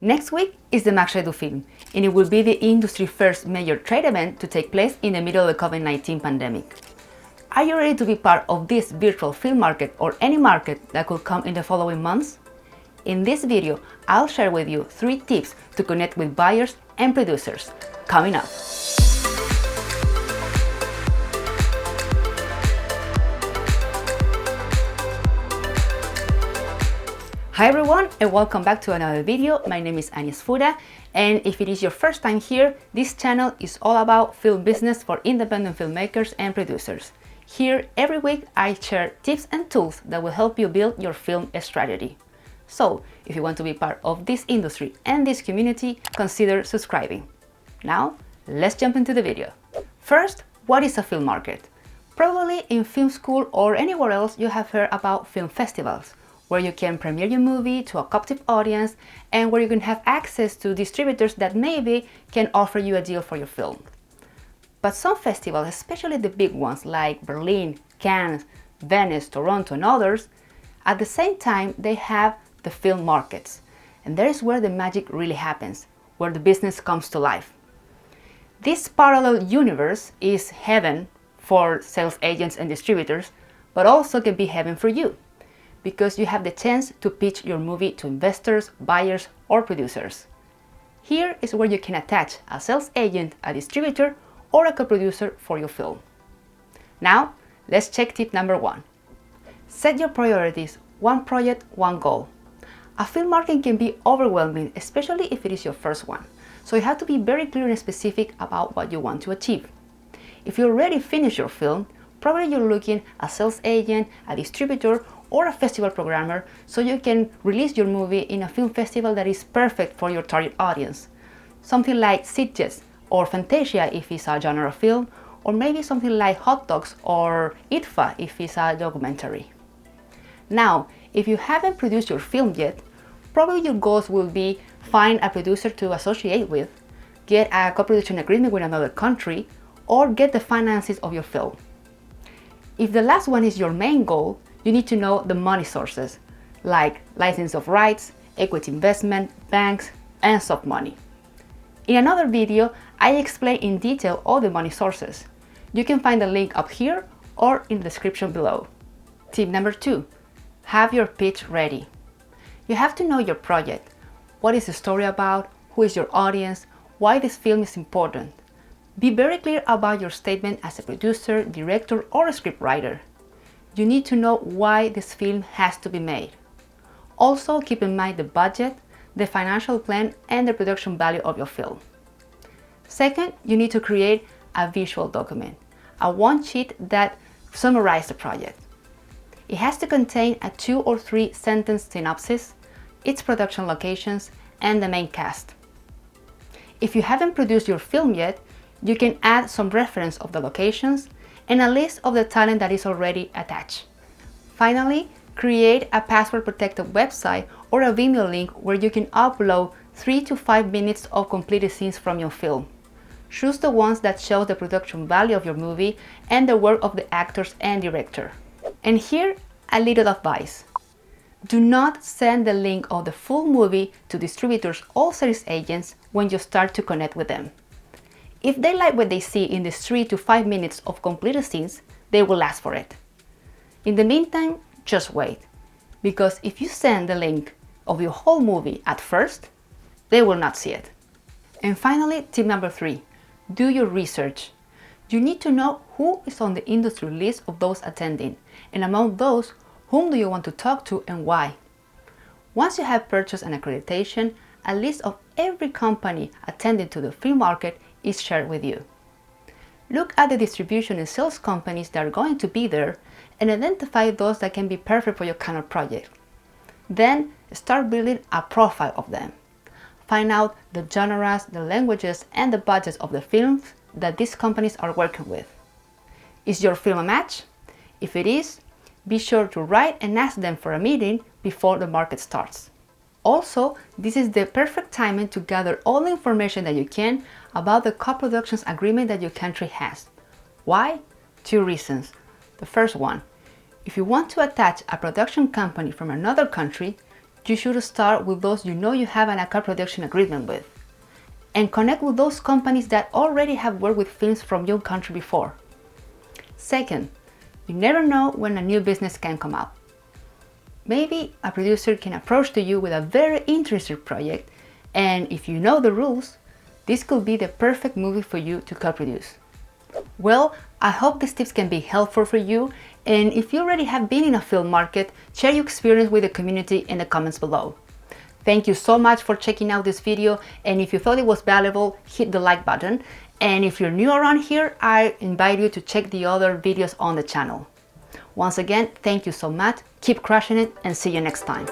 Next week is the Marché du Film, and it will be the industry's first major trade event to take place in the middle of the COVID-19 pandemic. Are you ready to be part of this virtual film market or any market that could come in the following months? In this video, I'll share with you 3 tips to connect with buyers and producers. Coming up. Hi everyone, and welcome back to another video. My name is Aniasfura, and if it is your first time here, this channel is all about film business for independent filmmakers and producers. Here, every week, I share tips and tools that will help you build your film strategy. So, if you want to be part of this industry and this community, consider subscribing. Now, let's jump into the video. First, what is a film market? Probably in film school or anywhere else you have heard about film festivals, where you can premiere your movie to a captive audience and where you can have access to distributors that maybe can offer you a deal for your film. But some festivals, especially the big ones like Berlin, Cannes, Venice, Toronto and others, at the same time they have the film markets. And there is where the magic really happens, where the business comes to life. This parallel universe is heaven for sales agents and distributors, but also can be heaven for you, because you have the chance to pitch your movie to investors, buyers, or producers. Here is where you can attach a sales agent, a distributor, or a co-producer for your film. Now, let's check tip number 1. Set your priorities, one project, one goal. A film market can be overwhelming, especially if it is your first one, so you have to be very clear and specific about what you want to achieve. If you already finished your film, probably you're looking at a sales agent, a distributor, or a festival programmer, so you can release your movie in a film festival that is perfect for your target audience. Something like Sitges or Fantasia if it's a genre film, or maybe something like Hot Dogs or IDFA if it's a documentary. Now, if you haven't produced your film yet, probably your goals will be find a producer to associate with, get a co-production agreement with another country, or get the finances of your film. If the last one is your main goal, you need to know the money sources, like license of rights, equity investment, banks, and soft money. In another video, I explain in detail all the money sources. You can find the link up here or in the description below. Tip number 2, have your pitch ready. You have to know your project. What is the story about? Who is your audience? Why this film is important? Be very clear about your statement as a producer, director, or a scriptwriter. You need to know why this film has to be made. Also, keep in mind the budget, the financial plan, and the production value of your film. Second, you need to create a visual document, a one sheet that summarizes the project. It has to contain a 2 or 3 sentence synopsis, its production locations, and the main cast. If you haven't produced your film yet, you can add some reference of the locations and a list of the talent that is already attached. Finally, create a password-protected website or a Vimeo link where you can upload 3 to 5 minutes of completed scenes from your film. Choose the ones that show the production value of your movie and the work of the actors and director. And here, a little advice. Do not send the link of the full movie to distributors or sales agents when you start to connect with them. If they like what they see in these 3 to 5 minutes of completed scenes, they will ask for it. In the meantime, just wait, because if you send the link of your whole movie at first, they will not see it. And finally, tip number 3, do your research. You need to know who is on the industry list of those attending, and among those, whom do you want to talk to and why. Once you have purchased an accreditation, a list of every company attending to the film market is shared with you. Look at the distribution and sales companies that are going to be there and identify those that can be perfect for your kind of project. Then start building a profile of them. Find out the genres, the languages, and the budgets of the films that these companies are working with. Is your film a match? If it is, be sure to write and ask them for a meeting before the market starts. Also, this is the perfect timing to gather all the information that you can about the co-productions agreement that your country has. Why? 2 reasons. The first one, if you want to attach a production company from another country, you should start with those you know you have an ACAR production agreement with, and connect with those companies that already have worked with films from your country before. Second, you never know when a new business can come up. Maybe a producer can approach to you with a very interesting project, and if you know the rules, this could be the perfect movie for you to co-produce. Well, I hope these tips can be helpful for you, and if you already have been in a film market, share your experience with the community in the comments below. Thank you so much for checking out this video, and if you thought it was valuable, hit the like button. And if you're new around here, I invite you to check the other videos on the channel. Once again, thank you so much, keep crushing it, and see you next time.